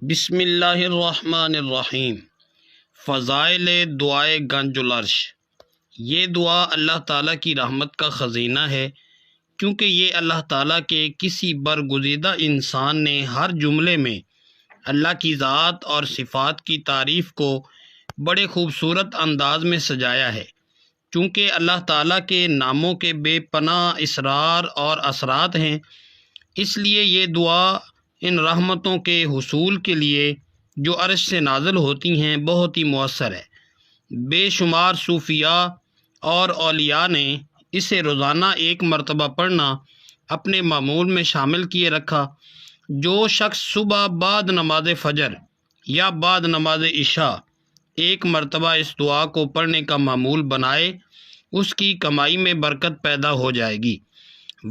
بسم اللہ الرحمن الرحیم۔ فضائل دعائے گنج العرش۔ یہ دعا اللہ تعالیٰ کی رحمت کا خزینہ ہے، کیونکہ یہ اللہ تعالیٰ کے کسی برگزیدہ انسان نے ہر جملے میں اللہ کی ذات اور صفات کی تعریف کو بڑے خوبصورت انداز میں سجایا ہے۔ چونکہ اللہ تعالیٰ کے ناموں کے بے پناہ اسرار اور اثرات ہیں، اس لیے یہ دعا ان رحمتوں کے حصول کے لیے جو عرش سے نازل ہوتی ہیں بہت ہی مؤثر ہے۔ بے شمار صوفیاء اور اولیاء نے اسے روزانہ ایک مرتبہ پڑھنا اپنے معمول میں شامل کیے رکھا۔ جو شخص صبح بعد نماز فجر یا بعد نماز عشاء ایک مرتبہ اس دعا کو پڑھنے کا معمول بنائے، اس کی کمائی میں برکت پیدا ہو جائے گی۔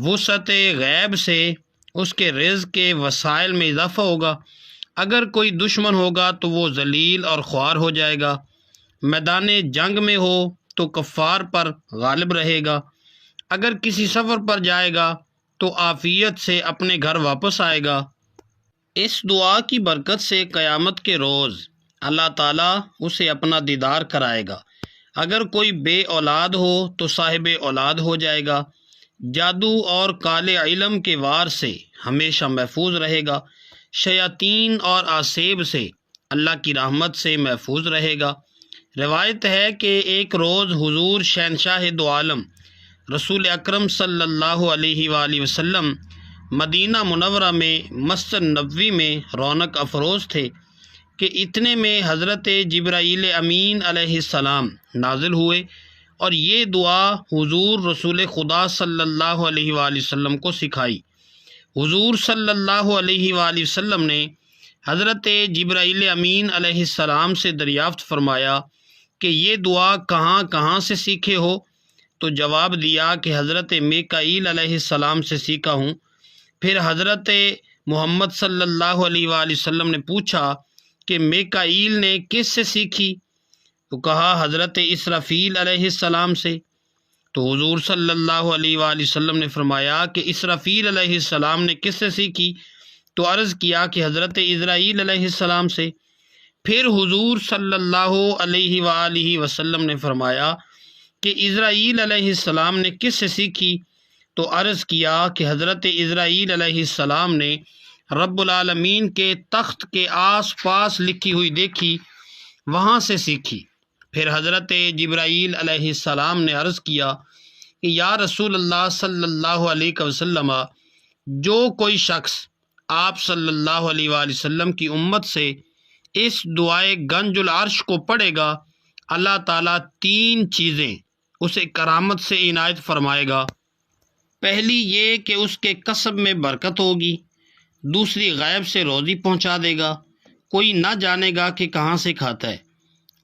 وسعت غیب سے اس کے رزق کے وسائل میں اضافہ ہوگا۔ اگر کوئی دشمن ہوگا تو وہ ذلیل اور خوار ہو جائے گا۔ میدان جنگ میں ہو تو کفار پر غالب رہے گا۔ اگر کسی سفر پر جائے گا تو عافیت سے اپنے گھر واپس آئے گا۔ اس دعا کی برکت سے قیامت کے روز اللہ تعالیٰ اسے اپنا دیدار کرائے گا۔ اگر کوئی بے اولاد ہو تو صاحب اولاد ہو جائے گا۔ جادو اور کالے علم کے وار سے ہمیشہ محفوظ رہے گا۔ شیاطین اور آسیب سے اللہ کی رحمت سے محفوظ رہے گا۔ روایت ہے کہ ایک روز حضور شہنشاہ دو عالم رسول اکرم صلی اللہ علیہ وآلہ وسلم مدینہ منورہ میں مسجد نبوی میں رونق افروز تھے کہ اتنے میں حضرت جبرائیل امین علیہ السلام نازل ہوئے اور یہ دعا حضور رسول خدا صلی اللہ علیہ وآلہ وسلم کو سکھائی۔ حضور صلی اللہ علیہ وآلہ وسلم نے حضرت جبرائیل امین علیہ السلام سے دریافت فرمایا کہ یہ دعا کہاں کہاں سے سیکھے ہو؟ تو جواب دیا کہ حضرت میکائیل علیہ السلام سے سیکھا ہوں۔ پھر حضرت محمد صلی اللہ علیہ وآلہ وسلم نے پوچھا کہ میکائیل نے کس سے سیکھی؟ تو کہا حضرت اسرافیل علیہ السلام سے۔ تو حضور صلی اللہ علیہ وآلہ وسلم نے فرمایا کہ اسرافیل علیہ السلام نے کس سے سیکھی؟ تو عرض کیا کہ حضرت عزرائیل علیہ السلام سے۔ پھر حضور صلی اللہ علیہ وآلہ وسلم نے فرمایا کہ عزرائیل علیہ السلام نے کس سے سیکھی؟ تو عرض کیا کہ حضرت عزرائیل علیہ السلام نے رب العالمین کے تخت کے آس پاس لکھی ہوئی دیکھی، وہاں سے سیکھی۔ پھر حضرت جبرائیل علیہ السلام نے عرض کیا کہ یا رسول اللہ صلی اللہ علیہ وسلم، جو کوئی شخص آپ صلی اللہ علیہ وآلہ وسلم کی امت سے اس دعائے گنج العرش کو پڑھے گا، اللہ تعالیٰ 3 چیزیں اسے کرامت سے عنایت فرمائے گا۔ پہلی یہ کہ اس کے کسب میں برکت ہوگی۔ دوسری، غیب سے روزی پہنچا دے گا، کوئی نہ جانے گا کہ کہاں سے کھاتا ہے،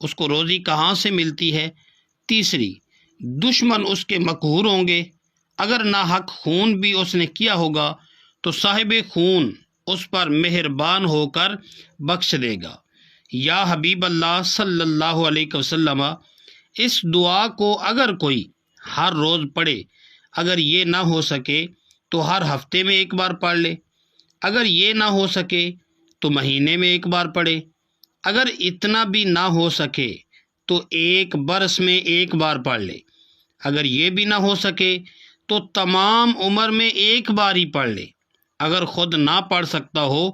اس کو روزی کہاں سے ملتی ہے۔ تیسری، دشمن اس کے مقہور ہوں گے، اگر ناحق خون بھی اس نے کیا ہوگا تو صاحب خون اس پر مہربان ہو کر بخش دے گا۔ یا حبیب اللہ صلی اللہ علیہ وسلم، اس دعا کو اگر کوئی ہر روز پڑھے، اگر یہ نہ ہو سکے تو ہر ہفتے میں ایک بار پڑھ لے، اگر یہ نہ ہو سکے تو مہینے میں ایک بار پڑھے، اگر اتنا بھی نہ ہو سکے تو 1 برس میں 1 بار پڑھ لے، اگر یہ بھی نہ ہو سکے تو تمام عمر میں 1 بار ہی پڑھ لے۔ اگر خود نہ پڑھ سکتا ہو،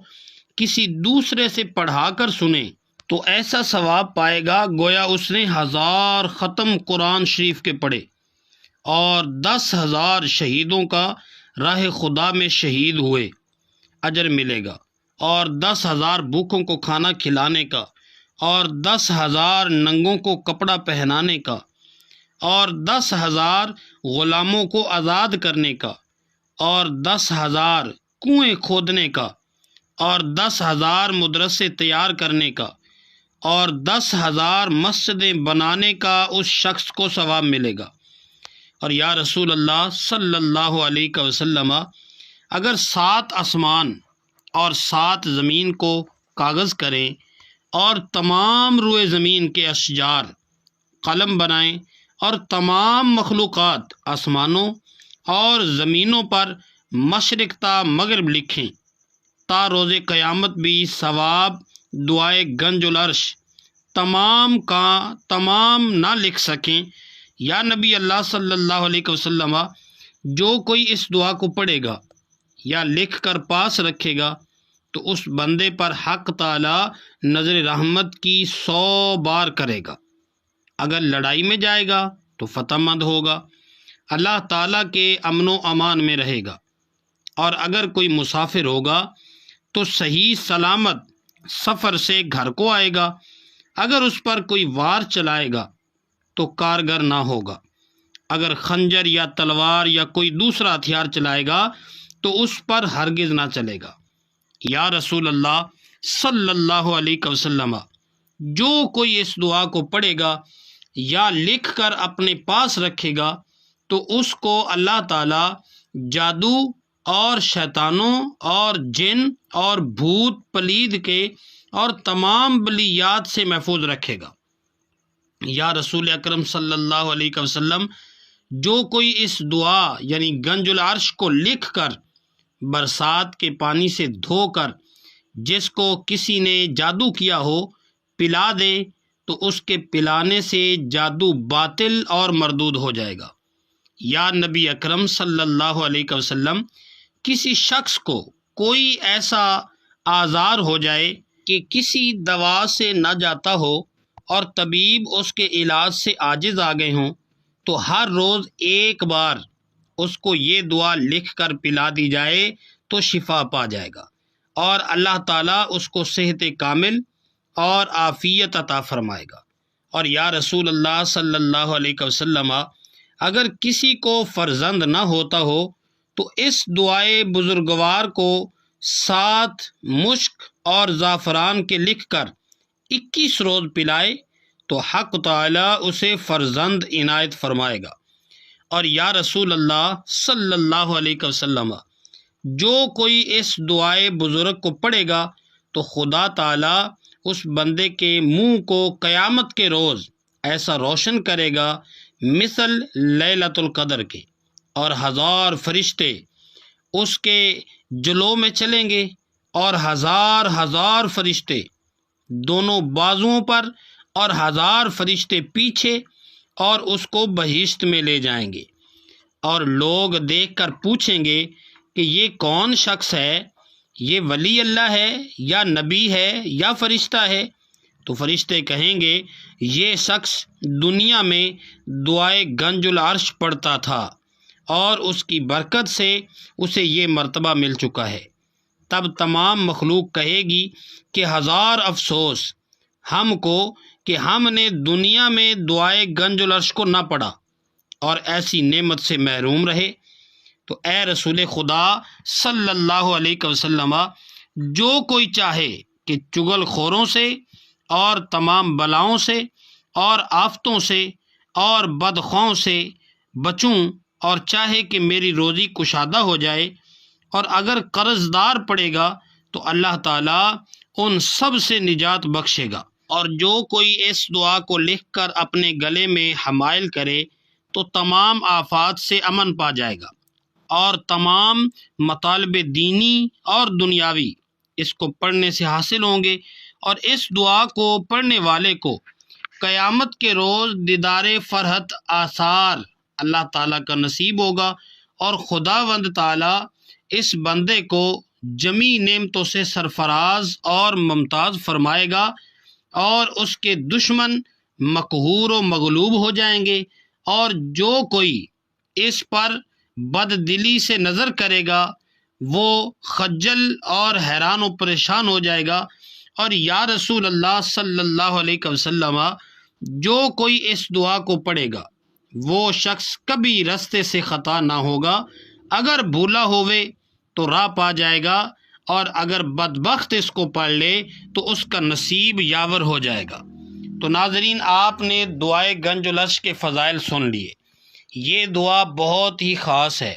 کسی دوسرے سے پڑھا کر سنے تو ایسا ثواب پائے گا گویا اس نے 1000 ختم قرآن شریف کے پڑھے اور 10,000 شہیدوں کا راہ خدا میں شہید ہوئے اجر ملے گا، اور 10,000 بھوکوں کو کھانا کھلانے کا، اور 10,000 ننگوں کو کپڑا پہنانے کا، اور 10,000 غلاموں کو آزاد کرنے کا، اور 10,000 کنویں کھودنے کا، اور 10,000 مدرسے تیار کرنے کا، اور 10,000 مسجدیں بنانے کا اس شخص کو ثواب ملے گا۔ اور یا رسول اللہ صلی اللہ علیہ وسلم، اگر 7 آسمان اور 7 زمین کو کاغذ کریں اور تمام روئے زمین کے اشجار قلم بنائیں اور تمام مخلوقات آسمانوں اور زمینوں پر مشرق تا مغرب لکھیں، تا روز قیامت بھی ثواب دعائے گنج العرش تمام کا تمام نہ لکھ سکیں، یا نبی اللہ صلی اللہ علیہ وسلم جو کوئی اس دعا کو پڑھے گا یا لکھ کر پاس رکھے گا تو اس بندے پر حق تعالی نظر رحمت کی 100 بار کرے گا۔ اگر لڑائی میں جائے گا تو فتح مند ہوگا، اللہ تعالیٰ کے امن و امان میں رہے گا، اور اگر کوئی مسافر ہوگا تو صحیح سلامت سفر سے گھر کو آئے گا، اگر اس پر کوئی وار چلائے گا تو کارگر نہ ہوگا، اگر خنجر یا تلوار یا کوئی دوسرا ہتھیار چلائے گا تو اس پر ہرگز نہ چلے گا۔ یا رسول اللہ صلی اللہ علیہ وسلم، جو کوئی اس دعا کو پڑھے گا یا لکھ کر اپنے پاس رکھے گا تو اس کو اللہ تعالی جادو اور شیطانوں اور جن اور بھوت پلید کے اور تمام بلیات سے محفوظ رکھے گا۔ یا رسول اکرم صلی اللہ علیہ وسلم، جو کوئی اس دعا یعنی گنج العرش کو لکھ کر برسات کے پانی سے دھو کر جس کو کسی نے جادو کیا ہو پلا دے تو اس کے پلانے سے جادو باطل اور مردود ہو جائے گا۔ یا نبی اکرم صلی اللہ علیہ وسلم، کسی شخص کو کوئی ایسا آزار ہو جائے کہ کسی دوا سے نہ جاتا ہو اور طبیب اس کے علاج سے عاجز آ گئے ہوں تو ہر روز ایک بار اس کو یہ دعا لکھ کر پلا دی جائے تو شفا پا جائے گا، اور اللہ تعالیٰ اس کو صحت کامل اور عافیت عطا فرمائے گا۔ اور یا رسول اللہ صلی اللہ علیہ وسلم، اگر کسی کو فرزند نہ ہوتا ہو تو اس دعائے بزرگوار کو 7 مشک اور زعفران کے لکھ کر 21 روز پلائے تو حق تعالیٰ اسے فرزند عنایت فرمائے گا۔ اور یا رسول اللہ صلی اللہ علیہ وسلم، جو کوئی اس دعائے بزرگ کو پڑھے گا تو خدا تعالیٰ اس بندے کے منہ کو قیامت کے روز ایسا روشن کرے گا مثل لیلۃ القدر کے، اور 1000 فرشتے اس کے جلو میں چلیں گے، اور 1000 فرشتے دونوں بازوؤں پر اور 1000 فرشتے پیچھے، اور اس کو بہشت میں لے جائیں گے، اور لوگ دیکھ کر پوچھیں گے کہ یہ کون شخص ہے، یہ ولی اللہ ہے یا نبی ہے یا فرشتہ ہے؟ تو فرشتے کہیں گے یہ شخص دنیا میں دعائے گنج العرش پڑھتا تھا اور اس کی برکت سے اسے یہ مرتبہ مل چکا ہے۔ تب تمام مخلوق کہے گی کہ 1000 افسوس ہم کو کہ ہم نے دنیا میں دعائے گنج العرش کو نہ پڑھا اور ایسی نعمت سے محروم رہے۔ تو اے رسول خدا صلی اللہ علیہ وسلم، جو کوئی چاہے کہ چغل خوروں سے اور تمام بلاؤں سے اور آفتوں سے اور بدخواہوں سے بچوں، اور چاہے کہ میری روزی کشادہ ہو جائے، اور اگر قرض دار پڑے گا تو اللہ تعالیٰ ان سب سے نجات بخشے گا۔ اور جو کوئی اس دعا کو لکھ کر اپنے گلے میں حمائل کرے تو تمام آفات سے امن پا جائے گا، اور تمام مطالب دینی اور دنیاوی اس کو پڑھنے سے حاصل ہوں گے، اور اس دعا کو پڑھنے والے کو قیامت کے روز دیدار فرحت آثار اللہ تعالیٰ کا نصیب ہوگا، اور خداوند تعالیٰ اس بندے کو جمی نعمتوں سے سرفراز اور ممتاز فرمائے گا، اور اس کے دشمن مقہور و مغلوب ہو جائیں گے، اور جو کوئی اس پر بد دلی سے نظر کرے گا وہ خجل اور حیران و پریشان ہو جائے گا۔ اور یا رسول اللہ صلی اللہ علیہ وسلم، جو کوئی اس دعا کو پڑھے گا وہ شخص کبھی رستے سے خطا نہ ہوگا، اگر بھولا ہوئے تو راہ پا جائے گا، اور اگر بدبخت اس کو پڑھ لے تو اس کا نصیب یاور ہو جائے گا۔ تو ناظرین، آپ نے دعائے گنج العرش کے فضائل سن لیے۔ یہ دعا بہت ہی خاص ہے۔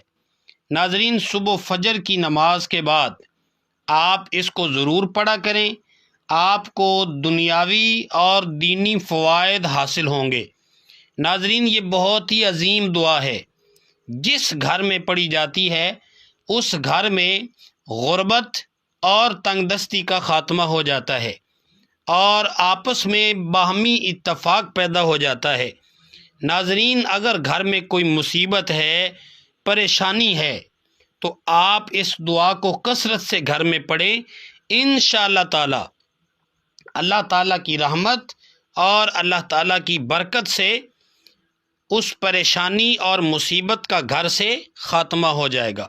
ناظرین، صبح فجر کی نماز کے بعد آپ اس کو ضرور پڑھا کریں، آپ کو دنیاوی اور دینی فوائد حاصل ہوں گے۔ ناظرین، یہ بہت ہی عظیم دعا ہے۔ جس گھر میں پڑھی جاتی ہے اس گھر میں غربت اور تنگ دستی کا خاتمہ ہو جاتا ہے اور آپس میں باہمی اتفاق پیدا ہو جاتا ہے۔ ناظرین، اگر گھر میں کوئی مصیبت ہے، پریشانی ہے، تو آپ اس دعا کو کثرت سے گھر میں پڑھیں۔ انشاءاللہ تعالی اللہ تعالیٰ کی رحمت اور اللہ تعالیٰ کی برکت سے اس پریشانی اور مصیبت کا گھر سے خاتمہ ہو جائے گا،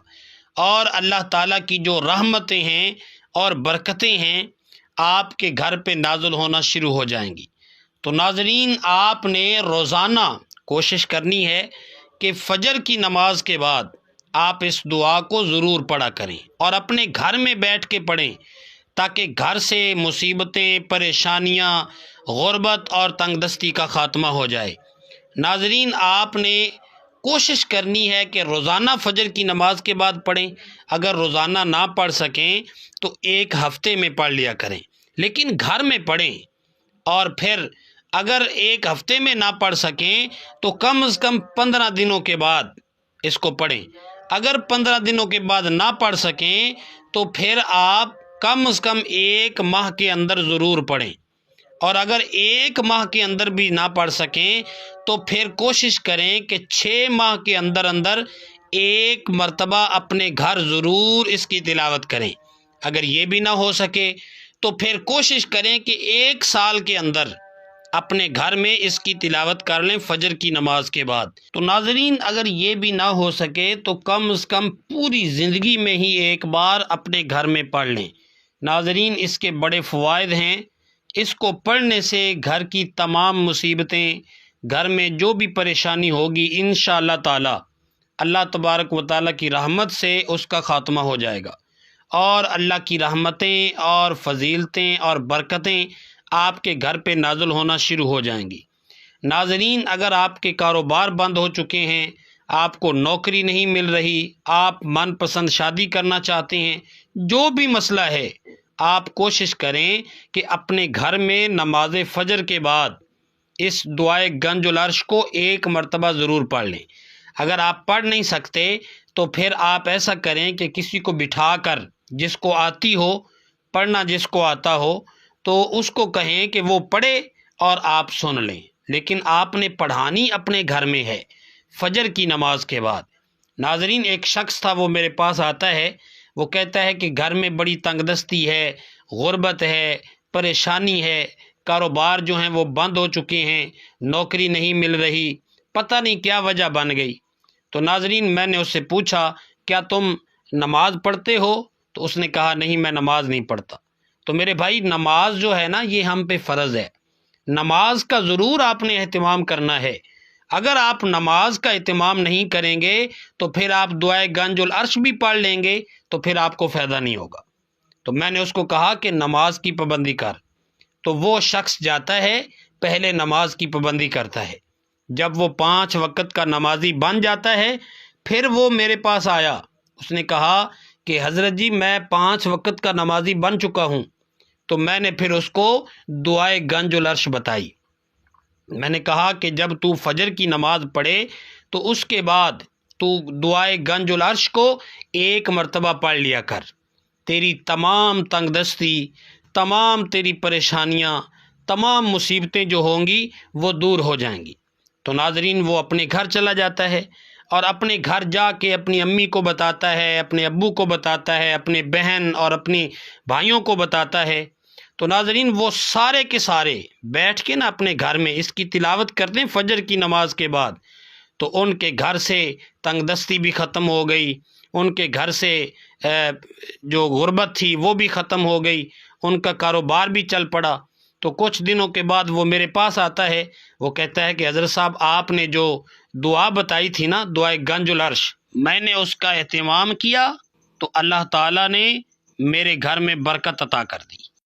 اور اللہ تعالیٰ کی جو رحمتیں ہیں اور برکتیں ہیں آپ کے گھر پہ نازل ہونا شروع ہو جائیں گی۔ تو ناظرین، آپ نے روزانہ کوشش کرنی ہے کہ فجر کی نماز کے بعد آپ اس دعا کو ضرور پڑھا کریں اور اپنے گھر میں بیٹھ کے پڑھیں، تاکہ گھر سے مصیبتیں، پریشانیاں، غربت اور تنگ دستی کا خاتمہ ہو جائے۔ ناظرین، آپ نے کوشش کرنی ہے کہ روزانہ فجر کی نماز کے بعد پڑھیں۔ اگر روزانہ نہ پڑھ سکیں تو ایک ہفتے میں پڑھ لیا کریں، لیکن گھر میں پڑھیں۔ اور پھر اگر ایک ہفتے میں نہ پڑھ سکیں تو کم از کم 15 دنوں کے بعد اس کو پڑھیں۔ اگر 15 دنوں کے بعد نہ پڑھ سکیں تو پھر آپ کم از کم 1 ماہ کے اندر ضرور پڑھیں، اور اگر 1 ماہ کے اندر بھی نہ پڑھ سکیں تو پھر کوشش کریں کہ 6 ماہ کے اندر اندر 1 مرتبہ اپنے گھر ضرور اس کی تلاوت کریں۔ اگر یہ بھی نہ ہو سکے تو پھر کوشش کریں کہ 1 سال کے اندر اپنے گھر میں اس کی تلاوت کر لیں فجر کی نماز کے بعد۔ تو ناظرین، اگر یہ بھی نہ ہو سکے تو کم از کم پوری زندگی میں ہی 1 بار اپنے گھر میں پڑھ لیں۔ ناظرین، اس کے بڑے فوائد ہیں۔ اس کو پڑھنے سے گھر کی تمام مصیبتیں، گھر میں جو بھی پریشانی ہوگی، انشاءاللہ تعالی اللہ تبارک و تعالی کی رحمت سے اس کا خاتمہ ہو جائے گا، اور اللہ کی رحمتیں اور فضیلتیں اور برکتیں آپ کے گھر پہ نازل ہونا شروع ہو جائیں گی۔ ناظرین، اگر آپ کے کاروبار بند ہو چکے ہیں، آپ کو نوکری نہیں مل رہی، آپ من پسند شادی کرنا چاہتے ہیں، جو بھی مسئلہ ہے، آپ کوشش کریں کہ اپنے گھر میں نماز فجر کے بعد اس دعائے گنج العرش کو 1 مرتبہ ضرور پڑھ لیں۔ اگر آپ پڑھ نہیں سکتے تو پھر آپ ایسا کریں کہ کسی کو بٹھا کر، جس کو آتی ہو پڑھنا، جس کو آتا ہو، تو اس کو کہیں کہ وہ پڑھے اور آپ سن لیں، لیکن آپ نے پڑھانی اپنے گھر میں ہے فجر کی نماز کے بعد۔ ناظرین، ایک شخص تھا، وہ میرے پاس آتا ہے، وہ کہتا ہے کہ گھر میں بڑی تنگ دستی ہے، غربت ہے، پریشانی ہے، کاروبار جو ہیں وہ بند ہو چکے ہیں، نوکری نہیں مل رہی، پتہ نہیں کیا وجہ بن گئی۔ تو ناظرین، میں نے اس سے پوچھا، کیا تم نماز پڑھتے ہو؟ تو اس نے کہا، نہیں، میں نماز نہیں پڑھتا۔ تو میرے بھائی، نماز جو ہے نا، یہ ہم پہ فرض ہے، نماز کا ضرور آپ نے اہتمام کرنا ہے۔ اگر آپ نماز کا اہتمام نہیں کریں گے تو پھر آپ دعائے گنج العرش بھی پڑھ لیں گے تو پھر آپ کو فائدہ نہیں ہوگا۔ تو میں نے اس کو کہا کہ نماز کی پابندی کر، تو وہ شخص جاتا ہے، پہلے نماز کی پابندی کرتا ہے۔ جب وہ 5 وقت کا نمازی بن جاتا ہے، پھر وہ میرے پاس آیا، اس نے کہا کہ حضرت جی، میں 5 وقت کا نمازی بن چکا ہوں۔ تو میں نے پھر اس کو دعائے گنج العرش بتائی۔ میں نے کہا کہ جب تو فجر کی نماز پڑھے تو اس کے بعد تو دعائے گنج العرش کو 1 مرتبہ پڑھ لیا کر، تیری تمام تنگ دستی، تمام تیری پریشانیاں، تمام مصیبتیں جو ہوں گی وہ دور ہو جائیں گی۔ تو ناظرین، وہ اپنے گھر چلا جاتا ہے اور اپنے گھر جا کے اپنی امی کو بتاتا ہے، اپنے ابو کو بتاتا ہے، اپنے بہن اور اپنی بھائیوں کو بتاتا ہے۔ تو ناظرین، وہ سارے کے سارے بیٹھ کے نا اپنے گھر میں اس کی تلاوت کرتے ہیں فجر کی نماز کے بعد، تو ان کے گھر سے تنگ دستی بھی ختم ہو گئی، ان کے گھر سے جو غربت تھی وہ بھی ختم ہو گئی، ان کا کاروبار بھی چل پڑا۔ تو کچھ دنوں کے بعد وہ میرے پاس آتا ہے، وہ کہتا ہے کہ حضرت صاحب، آپ نے جو دعا بتائی تھی نا، دعائے گنج العرش، میں نے اس کا اہتمام کیا تو اللہ تعالیٰ نے میرے گھر میں برکت عطا کر دی۔